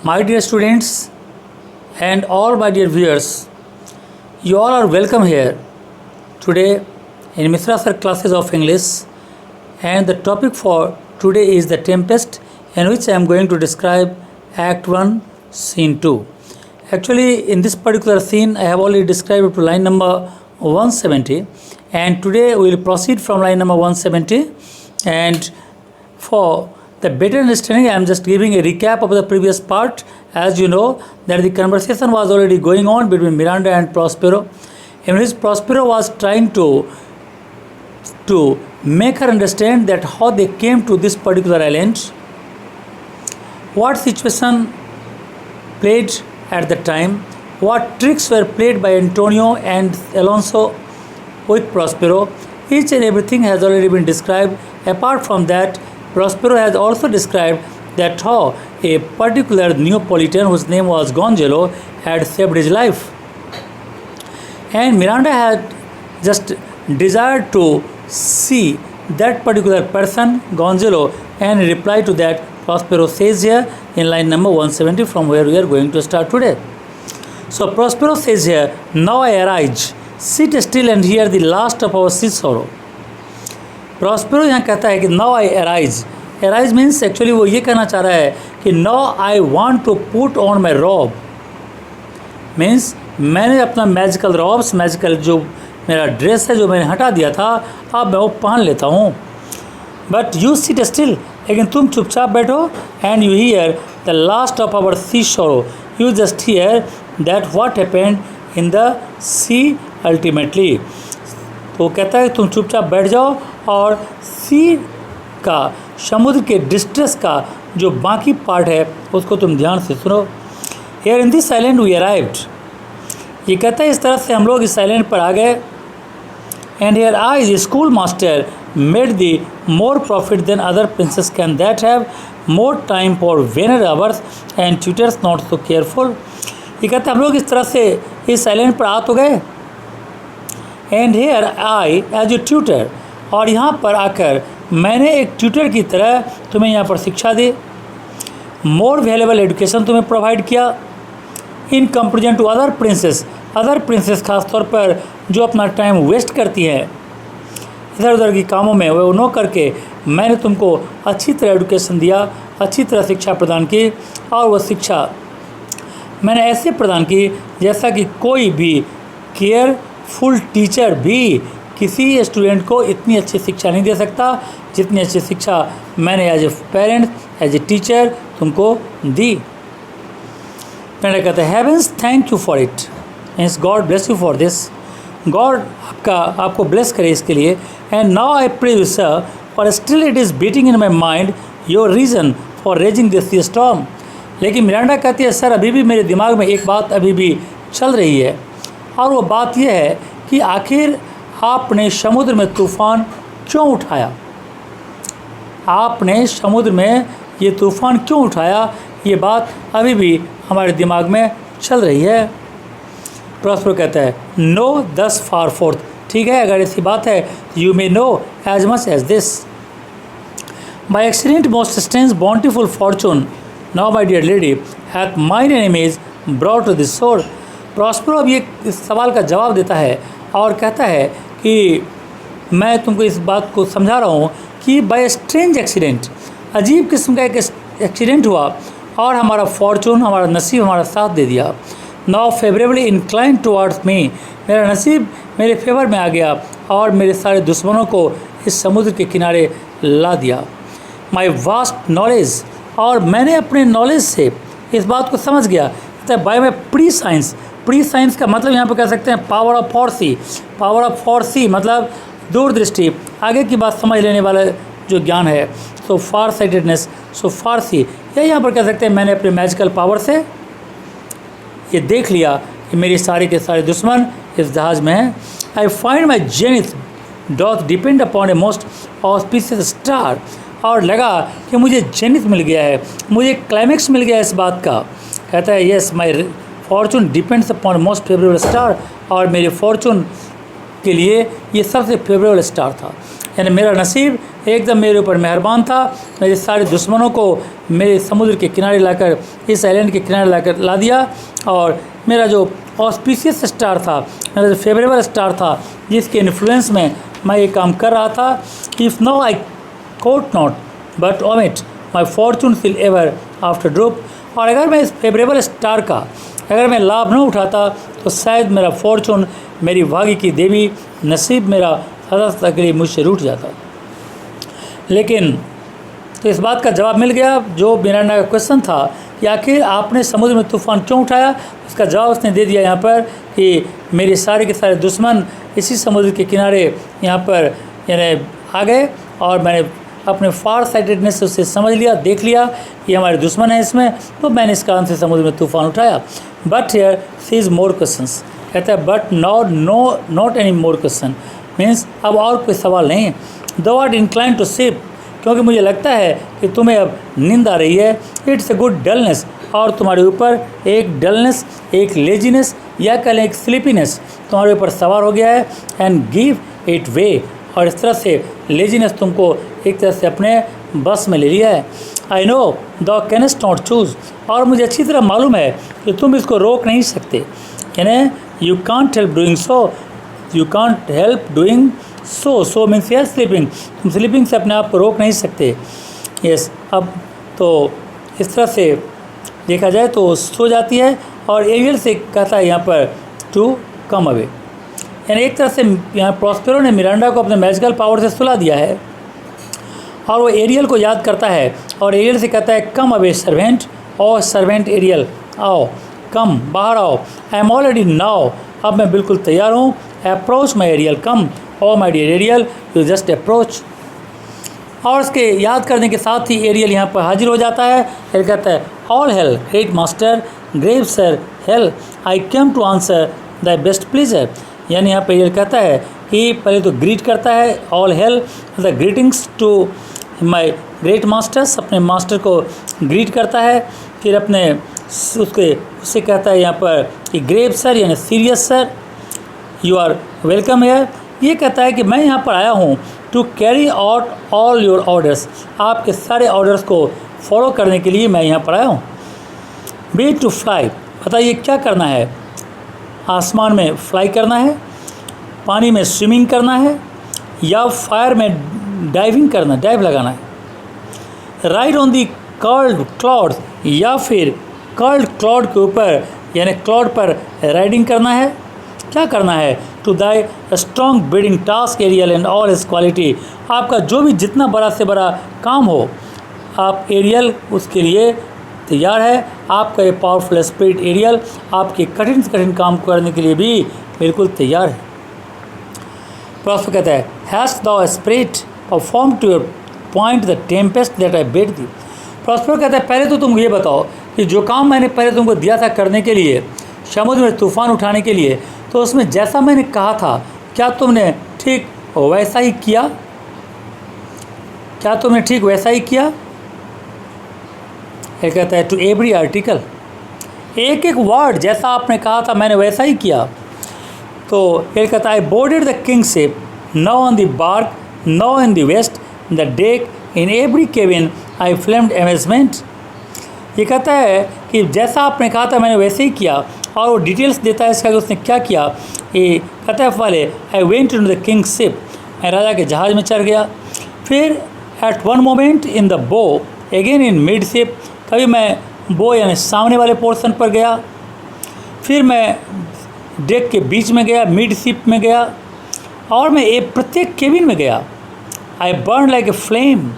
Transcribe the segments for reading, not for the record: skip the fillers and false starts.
My dear students and all my dear viewers, you all are welcome here today in Mithra Sir classes of English, and the topic for today is The Tempest, in which I am going to describe Act 1, Scene 2. Actually, in this particular scene, I have already described up to line number 170, and today we will proceed from line number 170. And for the better understanding, I am just giving a recap of the previous part. As you know, that the conversation was already going on between Miranda and Prospero, in which Prospero was trying to make her understand that how they came to this particular island, what situation played at the time, what tricks were played by Antonio and Alonso with Prospero. Each and everything has already been described. Apart from that, Prospero has also described that how a particular Neapolitan whose name was Gonzalo had saved his life. And Miranda had just desired to see that particular person, Gonzalo, and in reply to that, Prospero says here in line number 170 from where we are going to start today. So Prospero says here, "Now I arise, sit still and hear the last of our sea sorrow." Prospero यहाँ कहता है कि now I arise means actually वो ये कहना चाह रहा है कि now I want to put on my robe, means मैंने अपना मैजिकल रॉब्स, मैजिकल जो मेरा ड्रेस है जो मैंने हटा दिया था, अब मैं वो पहन लेता हूँ. बट यू सिट स्टिल, लेकिन तुम चुपचाप बैठो. And you hear the last of our sea sorrow, you just hear that what happened in the sea ultimately. तो कहता है तुम चुपचाप बैठ जाओ और सी का, समुद्र के डिस्ट्रेस का जो बाकी पार्ट है उसको तुम ध्यान से सुनो. Here in this island we arrived, ये कहता है इस तरह से हम लोग इस आइलैंड पर आ गए. And here I the schoolmaster made the more profit than other princes can that have more time for vainer hours and tutors not so careful. ये कहता है हम लोग इस तरह से इस आइलैंड पर आ तो गए. And here I as a tutor, और यहाँ पर आकर मैंने एक ट्यूटर की तरह तुम्हें यहाँ पर शिक्षा दी. मोर वैल्यूएबल एजुकेशन तुम्हें प्रोवाइड किया. In comparison to other princes खास तौर पर जो अपना टाइम वेस्ट करती हैं इधर उधर की कामों में, वो न करके मैंने तुमको अच्छी तरह एजुकेशन दिया, अच्छी तरह शिक्षा प्रदान की. और वह शिक्षा मैंने ऐसे प्रदान की जैसा कि कोई भी केयरफुल टीचर भी किसी स्टूडेंट को इतनी अच्छी शिक्षा नहीं दे सकता जितनी अच्छी शिक्षा मैंने as a parent, as a teacher तुमको दी. मैंने कहता है heavens thank you for it, means God bless you for this, God आपको ब्लेस करे इसके लिए. And now I pray you sir, for still it is beating in my mind your reason for raising this sea storm. लेकिन Miranda कहती है sir अभी भी मेरे दिमाग में एक बात अभी भी चल रही है, और वो बात यह है कि आखिर आपने समुद्र में तूफ़ान क्यों उठाया, आपने समुद्र में ये तूफ़ान क्यों उठाया, ये बात अभी भी हमारे दिमाग में चल रही है. प्रॉस्पेरो कहता है नो दस फार फोर्थ, ठीक है अगर ऐसी बात है you may know as much as this. By accident most strange bountiful fortune now my dear lady hath mine enemies brought to this shore. Prospero अब ये इस सवाल का जवाब देता है और कहता है कि मैं तुमको इस बात को समझा रहा हूँ कि बाय स्ट्रेंज एक्सीडेंट, अजीब किस्म का एक एक्सीडेंट हुआ और हमारा फॉर्चून, हमारा नसीब हमारा साथ दे दिया. नाउ फेवरेबली इंक्लाइन टुवार्ड्स मी, मेरा नसीब मेरे फेवर में आ गया और मेरे सारे दुश्मनों को इस समुद्र के किनारे ला दिया. माई वास्ट नॉलेज, और मैंने अपने नॉलेज से इस बात को समझ गया. बाय माई प्री साइंस का मतलब यहाँ पर कह सकते हैं पावर ऑफ फॉरसी मतलब दूरदृष्टि, आगे की बात समझ लेने वाला जो ज्ञान है. सो फार साइटेडनेस, सो फारसी, या यहाँ पर कह सकते हैं मैंने अपने मैजिकल पावर से ये देख लिया कि मेरे सारे के सारे दुश्मन इस जहाज़ में हैं. I find my zenith doth depend upon a most auspicious star, और लगा कि मुझे जेनिथ मिल गया है, मुझे क्लाइमेक्स मिल गया है इस बात का. कहता है yes my Fortune depends upon most favourable star, और मेरे फॉर्चून के लिए ये सबसे फेवरेबल स्टार था, यानी मेरा नसीब एकदम मेरे ऊपर मेहरबान था। मेरे सारे दुश्मनों को मेरे समुद्र के किनारे लाकर, इस आइलैंड के किनारे लाकर ला दिया। और मेरा जो ऑस्पिशियस स्टार था, मेरा जो फेवरेबल स्टार था, जिसके इन्फ्लुएंस में मैं ये काम कर रहा था, if now I court not but omit my fortune will ever after droop. और अगर मैं इस फेवरेबल स्टार का अगर मैं लाभ न उठाता तो शायद मेरा फॉर्चून, मेरी भाग्य की देवी, नसीब मेरा सदा सदा के लिए मुझसे रूठ जाता। लेकिन तो इस बात का जवाब मिल गया जो मिरांडा का क्वेश्चन था कि आखिर आपने समुद्र में तूफान क्यों उठाया। उसका जवाब उसने दे दिया यहाँ पर कि मेरे सारे के सारे दुश्मन इसी समुद्र के किनारे यहाँ पर यानी आ गए और मैंने अपने फार साइटेडनेस से उसे समझ लिया, देख लिया कि हमारे दुश्मन हैं इसमें, तो मैंने इस कारण से समुद्र में तूफान उठाया। But here cease is more questions, कहता है but not any more question, means अब और कोई सवाल नहीं। दो आर इंक्लाइन टू सिप, क्योंकि मुझे लगता है कि तुम्हें अब नींद आ रही है। इट्स ए गुड डलनेस, और तुम्हारे ऊपर एक डलनेस, एक लेजीनेस या कह लें एक स्लीपीनेस तुम्हारे ऊपर सवार हो गया है। एंड गिव इट वे, और इस तरह से लेजीनेस तुमको एक तरह से अपने बस में ले लिया है। I know the canst not choose, और मुझे अच्छी तरह मालूम है कि तुम इसको रोक नहीं सकते। यानी you can't help doing so, you can't help doing so means यार स्लीपिंग, तुम स्लीपिंग से अपने आप को रोक नहीं सकते। यस, अब तो इस तरह से देखा जाए तो सो जाती है और एरियल से कहता है यहाँ पर टू कम अवे, यानी एक तरह से यहाँ प्रॉस्पेरो ने मिरांडा को अपने मैजिकल पावर से सुला दिया है और वो एरियल को याद करता है और एरियल से कहता है कम अवे सर्वेंट, और सर्वेंट एरियल आओ, कम बाहर आओ, आई एम ऑलरेडी नाउ, अब मैं बिल्कुल तैयार हूँ। Approach my Ariel, come O my dear Ariel, you just approach. और उसके याद करने के साथ ही एरियल यहाँ पर हाजिर हो जाता है। एरियल कहता है all hail great master, grave sir hail, I came to answer the best pleasure. यानी यहाँ पर एरियल कहता है कि पहले तो ग्रीट करता है all hail, the greetings to my great masters, अपने मास्टर को ग्रीट करता है। फिर अपने उससे कहता है यहाँ पर कि ग्रेव सर यानी serious sir, you are welcome here. ये कहता है कि मैं यहाँ पर आया हूँ to carry out all your orders, आपके सारे ऑर्डर्स को फॉलो करने के लिए मैं यहाँ पर आया हूँ। बी टू फ्लाई, बताइए क्या करना है, आसमान में फ्लाई करना है, पानी में स्विमिंग करना है, या फायर में डाइविंग करना, डाइव लगाना है। Ride on the curled cloud, या फिर कर्ल्ड क्लाउड के ऊपर यानी क्लाउड पर राइडिंग करना है। क्या करना है, to thy strong breeding task Ariel and all his quality, आपका जो भी जितना बड़ा से बड़ा काम हो आप एरियल उसके लिए तैयार है। आपका ये पावरफुल स्पिरिट एरियल आपके कठिन से कठिन काम करने के लिए भी बिल्कुल तैयार है। प्रॉस्पर कहता है hast the spirit perform to your point the tempest that I bade thee. Prospero कहता है पहले तो तुम ये बताओ कि जो काम मैंने पहले तुमको दिया था करने के लिए, समुद्र में तूफान उठाने के लिए, तो उसमें जैसा मैंने कहा था क्या तुमने ठीक वैसा ही किया? क्या तुमने ठीक वैसा ही किया? ये कहता है टू एवरी आर्टिकल, एक एक वर्ड जैसा आपने कहा था मैंने वैसा ही किया। तो ये कहता है I boarded the king ship, now on the bark, now in the waist the deck, in every cabin I flamed amazement. ये कहता है कि जैसा आपने कहा था मैंने वैसे ही किया, और वो डिटेल्स देता है इसका कि उसने क्या किया। ये कहता है पहले I went in the king ship, मैं राजा के जहाज़ में चढ़ गया। फिर at one moment in the bow, again in mid ship, कभी मैं बो यानी सामने वाले पोर्शन पर गया, फिर मैं डेक के बीच में गया, मिड शिप में गया, और मैं एक प्रत्येक केबिन में गया। I burn like a flame,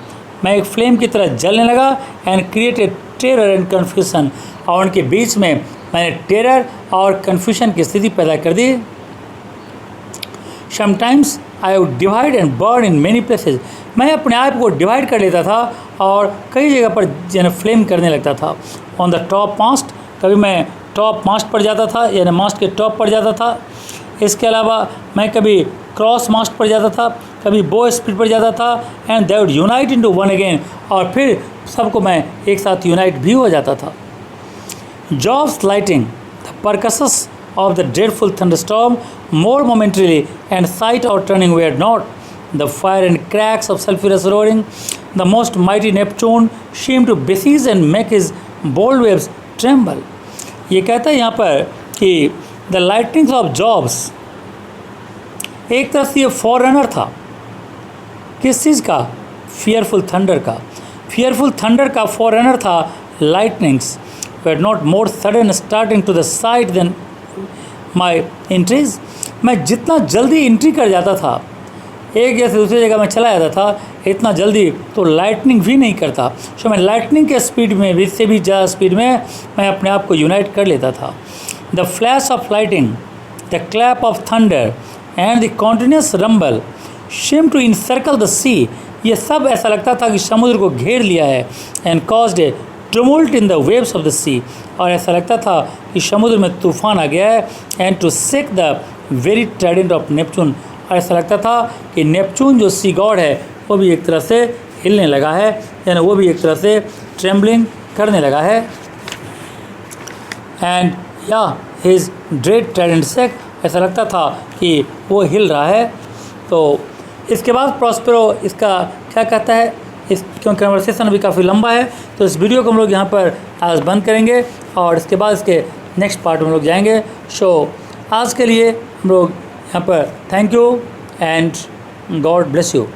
मैं एक फ्लेम की तरह जलने लगा। And created terror and confusion, और उनके बीच में मैंने टेरर और कन्फ्यूजन की स्थिति पैदा कर दी। Sometimes I would divide and burn in many places, मैं अपने आप को डिवाइड कर लेता था और कई जगह पर यानी फ्लेम करने लगता था। ऑन द टॉप मास्ट, कभी मैं टॉप मास्ट पर जाता था यानी मास्ट के टॉप पर जाता था। इसके अलावा मैं कभी क्रॉस मास्ट पर जाता था, कभी बो स्पीड पर जाता था। And they would unite into one again, और फिर सबको मैं एक साथ यूनाइट भी हो जाता था। जॉब्स lightning the precursors of the dreadful thunderstorm more momentarily and sight or turning were not, the fire and cracks of sulphurous roaring, the most mighty Neptune seemed to besiege and make his bold waves tremble. ये कहता है यहाँ पर कि the lightnings of Jobs एक तरह से ये फॉररनर था किस चीज़ का? fearful thunder का. fearful thunder का फॉररनर था lightnings were not more sudden starting to the sight than my entries. मैं जितना जल्दी एंट्री कर जाता था, एक जगह से दूसरी जगह में चला जाता था, इतना जल्दी तो लाइटनिंग भी नहीं करता. सो मैं लाइटनिंग के स्पीड में भी से भी ज़्यादा स्पीड में मैं अपने आप को यूनाइट कर लेता था. The flash of lightning, the clap of thunder and the continuous rumble seem to encircle the sea. ये सब ऐसा लगता था कि समुद्र को घेर लिया है. And caused a tumult in the waves of the sea. और ऐसा लगता था कि समुद्र में तूफान आ गया है. And to shake the very trident of Neptune. और ऐसा लगता था कि नेपच्यून जो सी गॉड है वो भी एक तरह से हिलने लगा है, यानी वो भी एक तरह से ट्रेम्बलिंग करने लगा है. एंड या हिज ड्रेड ट्राइडेंट सेक, ऐसा लगता था कि वो हिल रहा है. तो इसके बाद प्रॉस्पेरो इसका क्या कहता है, इस क्योंकि कन्वर्सेशन अभी काफ़ी लंबा है तो इस वीडियो को हम लोग यहाँ पर आज बंद करेंगे और इसके बाद इसके नेक्स्ट पार्ट में हम लोग जाएंगे. सो आज के लिए हम लोग यहाँ पर thank you and God bless you.